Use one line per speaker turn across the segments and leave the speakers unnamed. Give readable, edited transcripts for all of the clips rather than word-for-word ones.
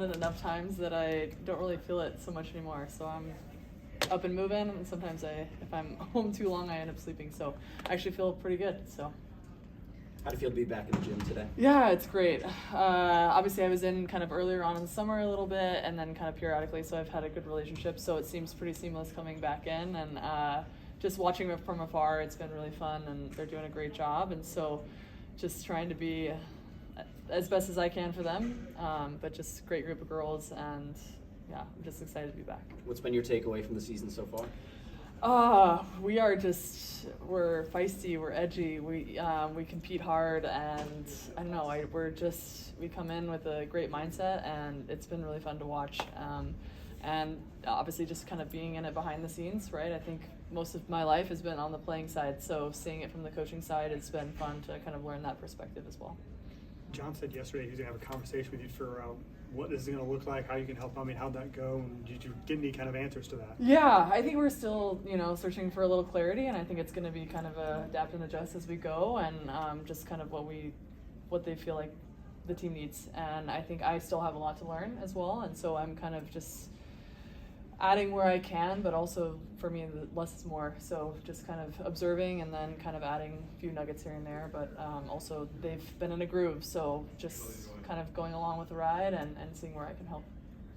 Enough times that I don't really feel it so much anymore. So I'm up and moving, and sometimes if I'm home too long, I end up sleeping. So I actually feel pretty good. So.
How do you feel to be back in the gym today?
Yeah, it's great. Obviously, I was in kind of earlier on in the summer a little bit, and then kind of periodically, so I've had a good relationship, so it seems pretty seamless coming back in, and just watching it from afar, it's been really fun, and they're doing a great job, and so just trying to be as best as I can for them, but just great group of girls, and yeah, I'm just excited to be back.
What's been your takeaway from the season so far?
We're feisty, we're edgy, we compete hard, and I don't know, we come in with a great mindset, and it's been really fun to watch. And obviously just kind of being in it behind the scenes, right? I think most of my life has been on the playing side, so seeing it from the coaching side, it's been fun to kind of learn that perspective as well.
John said yesterday he was going to have a conversation with you for what is it going to look like, how you can help. I mean, how'd that go? And did you get any kind of answers to that?
Yeah, I think we're still, searching for a little clarity, and I think it's going to be kind of adapt and adjust as we go, and just kind of what they feel like the team needs. And I think I still have a lot to learn as well, and so I'm kind of just adding where I can, but also for me, less is more. So just kind of observing and then kind of adding a few nuggets here and there, but also they've been in a groove, so just kind of going along with the ride and seeing where I can help.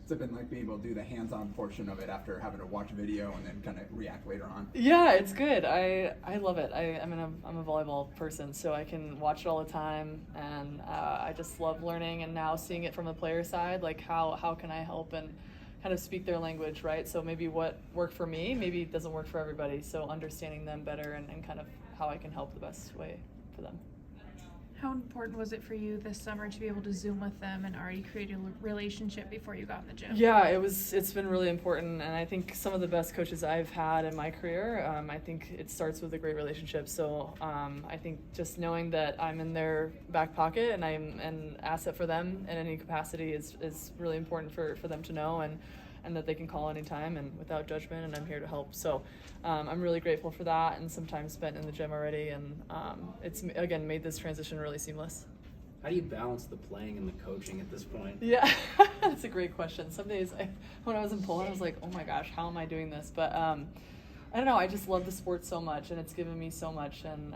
It's been like being able to do the hands-on portion of it after having to watch video and then kind of react later on.
Yeah, it's good. I love it. I'm a volleyball person, so I can watch it all the time, and I just love learning, and now seeing it from the player side, like how can I help and kind of speak their language, right? So maybe what worked for me, maybe it doesn't work for everybody. So understanding them better and kind of how I can help the best way for them.
How important was it for you this summer to be able to Zoom with them and already create a relationship before you got in the gym?
Yeah, it's been really important, and I think some of the best coaches I've had in my career, I think it starts with a great relationship. So I think just knowing that I'm in their back pocket and I'm an asset for them in any capacity is really important for them to know, and that they can call anytime and without judgment, and I'm here to help. So I'm really grateful for that, and some time spent in the gym already, and it's, again, made this transition really seamless.
How do you balance the playing and the coaching at this point?
Yeah, that's a great question. Some days when I was in Poland, I was like, oh my gosh, how am I doing this? But I don't know, I just love the sport so much, and it's given me so much. And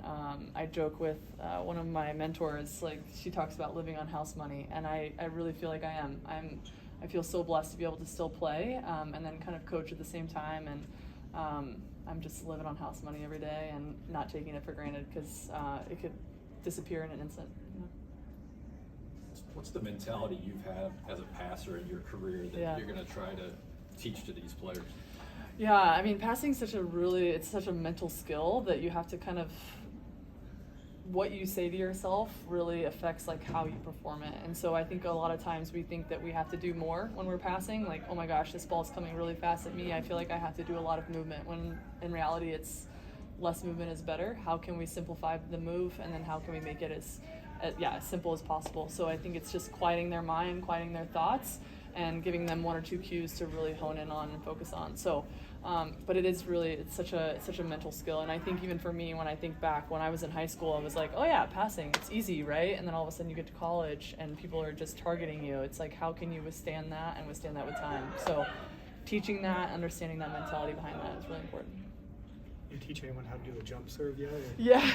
I joke with one of my mentors, like, she talks about living on house money, and I really feel like I am. I feel so blessed to be able to still play and then kind of coach at the same time, and I'm just living on house money every day and not taking it for granted, because it could disappear in an instant.
What's the mentality you've had as a passer in your career that you're going to try to teach to these players?
Yeah, I mean, passing is such a mental skill that you have to kind of, what you say to yourself really affects like how you perform it. And so I think a lot of times we think that we have to do more when we're passing, like, oh my gosh, this ball's coming really fast at me, I feel like I have to do a lot of movement, when in reality it's less movement is better. How can we simplify the move, and then how can we make it as simple as possible? So I think it's just quieting their mind, quieting their thoughts, and giving them one or two cues to really hone in on and focus on. So but it's such a mental skill. And I think even for me, when I think back, when I was in high school, I was like, oh yeah, passing, it's easy, right? And then all of a sudden you get to college and people are just targeting you. It's like, how can you withstand that and withstand that with time? So teaching that, understanding that mentality behind that is really important.
You teach anyone how to do a jump serve yet?
Yeah.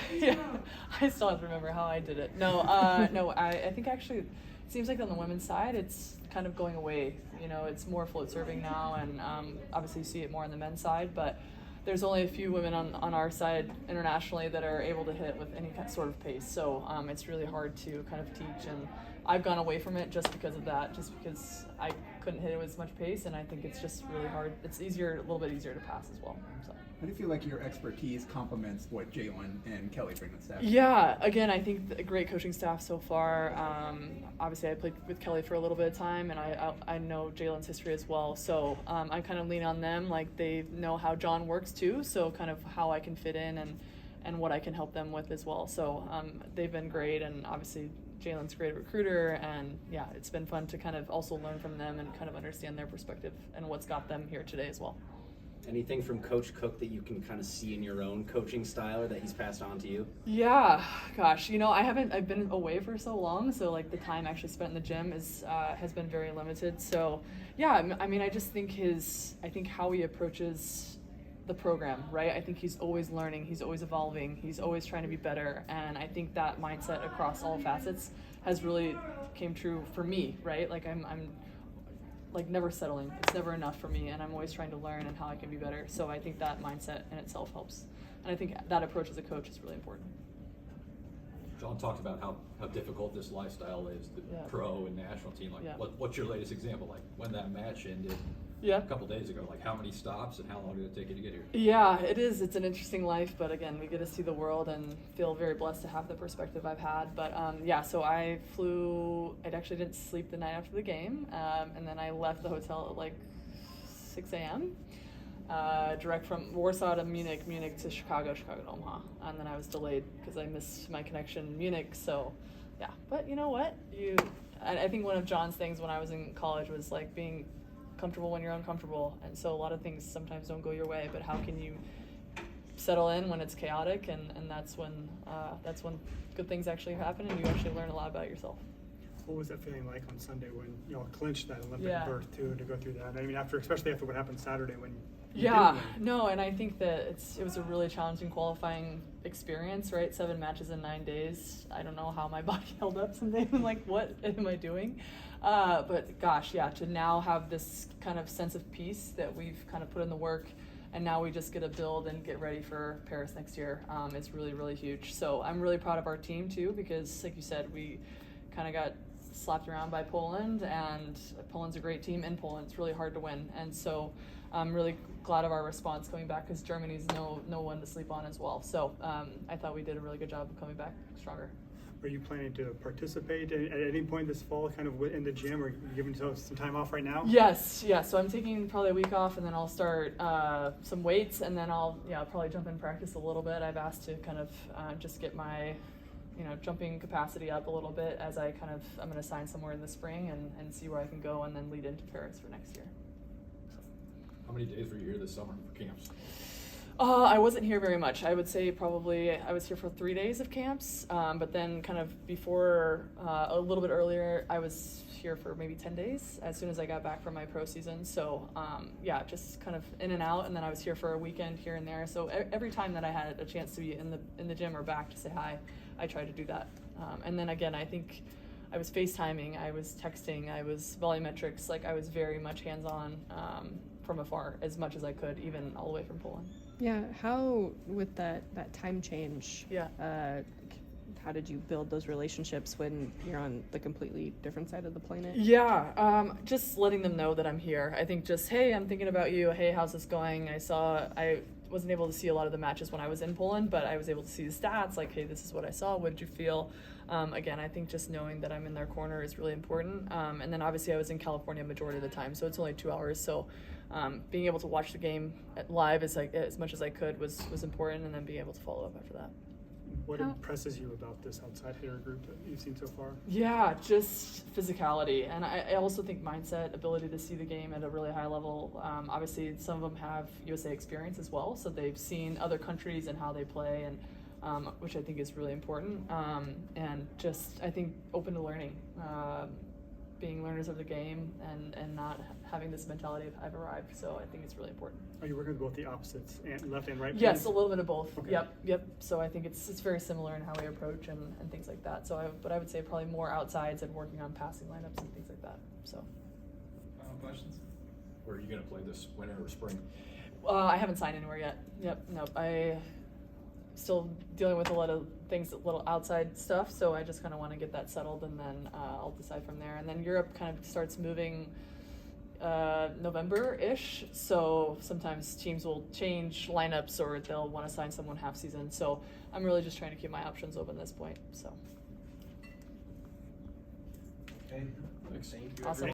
I still have to remember how I did it. No, I think actually it seems like on the women's side, it's kind of going away. It's more float serving now, and obviously you see it more on the men's side, but there's only a few women on our side internationally that are able to hit with any sort of pace. So it's really hard to kind of teach, and I've gone away from it just because of that, just because I couldn't hit it with as much pace, and I think it's just really hard. It's a little bit easier to pass as well. So.
How do you feel like your expertise complements what Jalen and Kelly bring to the staff?
Yeah, again, I think a great coaching staff so far. Obviously, I played with Kelly for a little bit of time, and I know Jalen's history as well. So I kind of lean on them, like they know how John works too, so kind of how I can fit in and what I can help them with as well. So they've been great, and obviously Jalen's a great recruiter, and yeah, it's been fun to kind of also learn from them and kind of understand their perspective and what's got them here today as well.
Anything from Coach Cook that you can kind of see in your own coaching style or that he's passed on to you?
Yeah, gosh, I've been away for so long, so like the time actually spent in the gym has been very limited. So yeah, I mean, I just think how he approaches the program, right? I think he's always learning, he's always evolving, he's always trying to be better, and I think that mindset across all facets has really came true for me, right? Like I'm like never settling. It's never enough for me, and I'm always trying to learn and how I can be better. So I think that mindset in itself helps, and I think that approach as a coach is really important.
John talked about how difficult this lifestyle is, the pro and national team. Like, what's your latest example? Like when that match ended a couple days ago, like how many stops and how long did it take you to get here?
Yeah, it is. It's an interesting life, but again, we get to see the world and feel very blessed to have the perspective I've had. But so I actually didn't sleep the night after the game, and then I left the hotel at like 6 a.m. Direct from Warsaw to Munich, Munich to Chicago, Chicago to Omaha, and then I was delayed because I missed my connection in Munich. So, yeah, but you know what? I think one of John's things when I was in college was like being comfortable when you're uncomfortable, and so a lot of things sometimes don't go your way. But how can you settle in when it's chaotic? And that's when good things actually happen, and you actually learn a lot about yourself.
What was that feeling like on Sunday when you all clinched that Olympic berth too, to go through that? I mean, especially after what happened Saturday when you didn't win.
No, and I think that it was a really challenging qualifying experience, right? 7 matches in 9 days. I don't know how my body held up someday. I'm like, what am I doing? But gosh, yeah, to now have this kind of sense of peace that we've kind of put in the work, and now we just get to build and get ready for Paris next year, is really, really huge. So I'm really proud of our team too, because like you said, we kind of got slapped around by Poland, and Poland's a great team in Poland. It's really hard to win, and so I'm really glad of our response coming back, because Germany's no one to sleep on as well. So I thought we did a really good job of coming back stronger.
Are you planning to participate at any point this fall, kind of in the gym, or you giving yourself some time off right now?
Yes. So I'm taking probably a week off, and then I'll start some weights, and then I'll probably jump in practice a little bit. I've asked to kind of just get my jumping capacity up a little bit as I'm going to sign somewhere in the spring and see where I can go, and then lead into Paris for next year.
How many days were you here this summer for camps?
I wasn't here very much. I would say probably I was here for 3 days of camps, but then kind of before, a little bit earlier, I was here for maybe 10 days as soon as I got back from my pro season. So just kind of in and out, and then I was here for a weekend here and there. So every time that I had a chance to be in the gym or back to say hi, I tried to do that. And then again, I think I was FaceTiming, I was texting, I was volumetrics, like I was very much hands-on from afar as much as I could, even all the way from Poland.
Yeah, how, with that time change, how did you build those relationships when you're on the completely different side of the planet?
Yeah, just letting them know that I'm here. I think just, hey, I'm thinking about you. Hey, how's this going? I wasn't able to see a lot of the matches when I was in Poland, but I was able to see the stats, like, hey, this is what I saw. What did you feel? Again, I think just knowing that I'm in their corner is really important. And then obviously I was in California majority of the time, so it's only 2 hours. So being able to watch the game live as much as I could was important, and then being able to follow up after that.
What impresses you about this outside hitter group that you've seen so far?
Yeah, just physicality. And I also think mindset, ability to see the game at a really high level. Obviously, some of them have USA experience as well, so they've seen other countries and how they play, and which I think is really important. And just, I think, open to learning, being learners of the game, and not having this mentality of I've arrived. So I think it's really important.
Are you working with both the opposites, left and right?
Yes, a little bit of both.
Okay.
Yep. So I think it's very similar in how we approach and things like that. So I would say probably more outsides and working on passing lineups and things like that. So.
Final questions? Where are you going to play this winter or spring?
I haven't signed anywhere yet. Nope. I still dealing with a lot of things, little outside stuff. So I just kind of want to get that settled, and then I'll decide from there. And then Europe kind of starts moving November-ish, so sometimes teams will change lineups or they'll want to sign someone half season. So I'm really just trying to keep my options open at this point. So.
Okay.
Thanks.
Awesome.